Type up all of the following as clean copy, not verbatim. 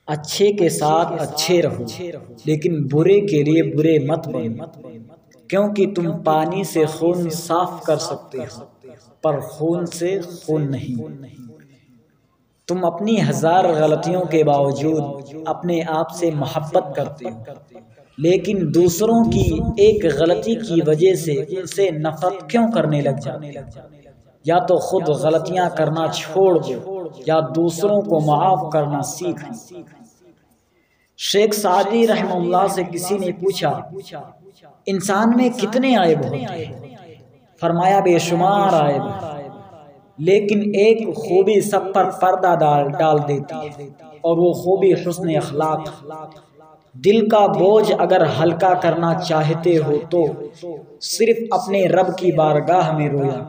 अच्छे के साथ अच्छे रहो, लेकिन बुरे के लिए बुरे मत बनो, क्योंकि तुम पानी से खून साफ कर सकते हो पर खून से खून नहीं। तुम अपनी 1000 गलतियों के बावजूद अपने आप से मोहब्बत करते हो, लेकिन दूसरों की एक गलती की वजह से उनसे नफरत क्यों करने लग जाते हो? या तो खुद गलतियां करना छोड़ दो या दूसरों को माफ करना सीख लो। शेख सादी रहमतुल्लाह से किसी ने पूछा, इंसान में कितने आयब होते हैं? फरमाया, बेशुमार आयब, लेकिन एक खूबी सब पर पर्दा डाल देती है और वो खूबी हुस्न अखलाक। दिल का बोझ अगर हल्का करना चाहते हो तो सिर्फ अपने रब की बारगाह में रोया।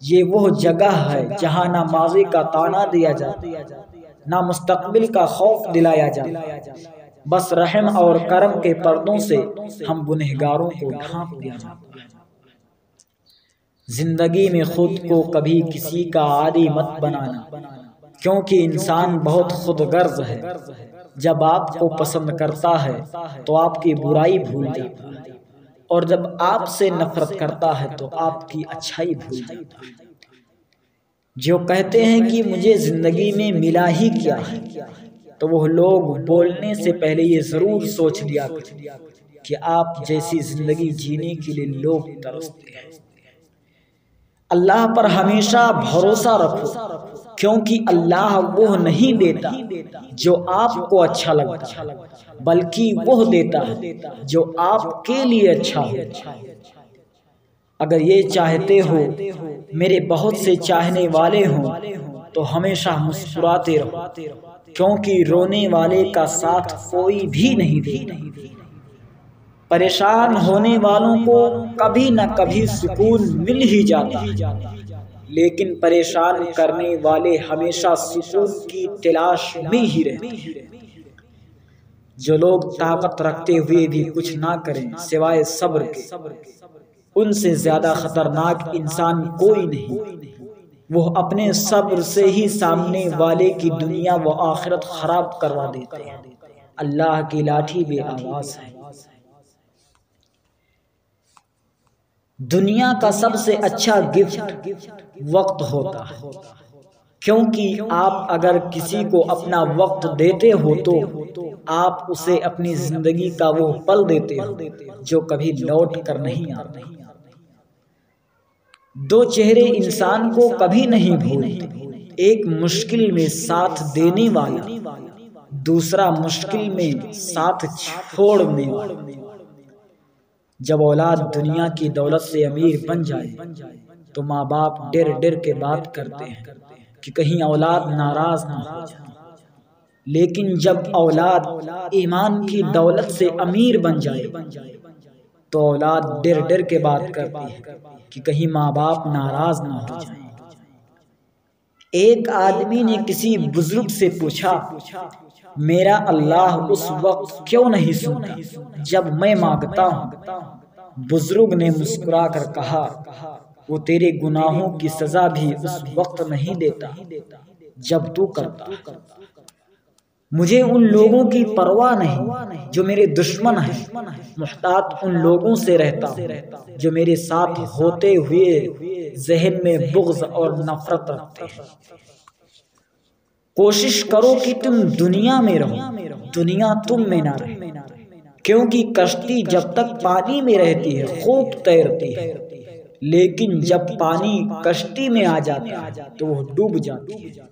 ये वो जगह है जहाँ ना माजी का ताना दिया जाता, ना मुस्तकबिल का खौफ दिलाया जाता, बस रहम और करम के पर्दों से हम गुनहगारों को ढांप दिया जाता। जिंदगी में खुद को कभी किसी का आदी मत बनाना, क्योंकि इंसान बहुत खुदगर्ज है। जब आपको पसंद करता है तो आपकी बुराई भूल जाता है, और जब आपसे नफरत करता है तो आपकी अच्छाई भूल जाता है। जो कहते हैं कि मुझे जिंदगी में मिला ही क्या है, तो वो लोग बोलने से पहले ये जरूर सोच लिया कि आप जैसी जिंदगी जीने के लिए लोग तरसते हैं। अल्लाह पर हमेशा भरोसा रखो, क्योंकि अल्लाह वो नहीं देता जो आपको अच्छा लगता, बल्कि वो देता है जो आपके लिए अच्छा हो। अगर ये चाहते हो मेरे बहुत से चाहने वाले हों तो हमेशा मुस्कुराते रहो, क्योंकि रोने वाले का साथ कोई भी नहीं देता। परेशान होने वालों को कभी न कभी सुकून मिल ही जाता है, लेकिन परेशान करने वाले हमेशा सुकून की तलाश में ही रहते। जो लोग ताकत रखते हुए भी कुछ ना करें सिवाय सब्र के, उनसे ज्यादा खतरनाक इंसान कोई नहीं। वो अपने सब्र से ही सामने वाले की दुनिया व आखिरत खराब करवा देते हैं। अल्लाह की लाठी बेआवाज है। दुनिया का सबसे अच्छा गिफ्ट वक्त होता है, क्योंकि आप अगर किसी को अपना वक्त देते हो तो आप उसे अपनी जिंदगी का वो पल देते हो जो कभी लौट कर नहीं आता। दो चेहरे इंसान को कभी नहीं भूलते, एक मुश्किल में साथ देने वाला, दूसरा मुश्किल में साथ छोड़ने वाला। जब औलाद दुनिया की दौलत से अमीर बन जाए तो माँ बाप डर डर के बात करते हैं कि कहीं औलाद नाराज ना हो जाए, लेकिन जब औलाद ईमान की दौलत से अमीर बन जाए तो औलाद डर डर के बात करती है कि कहीं माँ बाप नाराज ना हो जाए। एक आदमी ने किसी बुजुर्ग से पूछा, मेरा अल्लाह उस वक्त क्यों नहीं सुनता जब मैं मांगता हूँ? बुजुर्ग ने मुस्कुरा कर कहा, वो तेरे गुनाहों की सजा भी उस वक्त नहीं देता जब तू करता। मुझे उन लोगों की परवाह नहीं जो मेरे दुश्मन हैं, मुहतात उन लोगों से रहता हूँ जो मेरे साथ होते हुए जहन में बुग़्ज़ और नफरत रखते हैं। कोशिश करो कि तुम दुनिया में रहो, दुनिया तुम में ना रहे, क्योंकि कश्ती जब तक पानी में रहती है खूब तैरती है, लेकिन जब पानी कश्ती में आ जाता है तो वो डूब जाती है।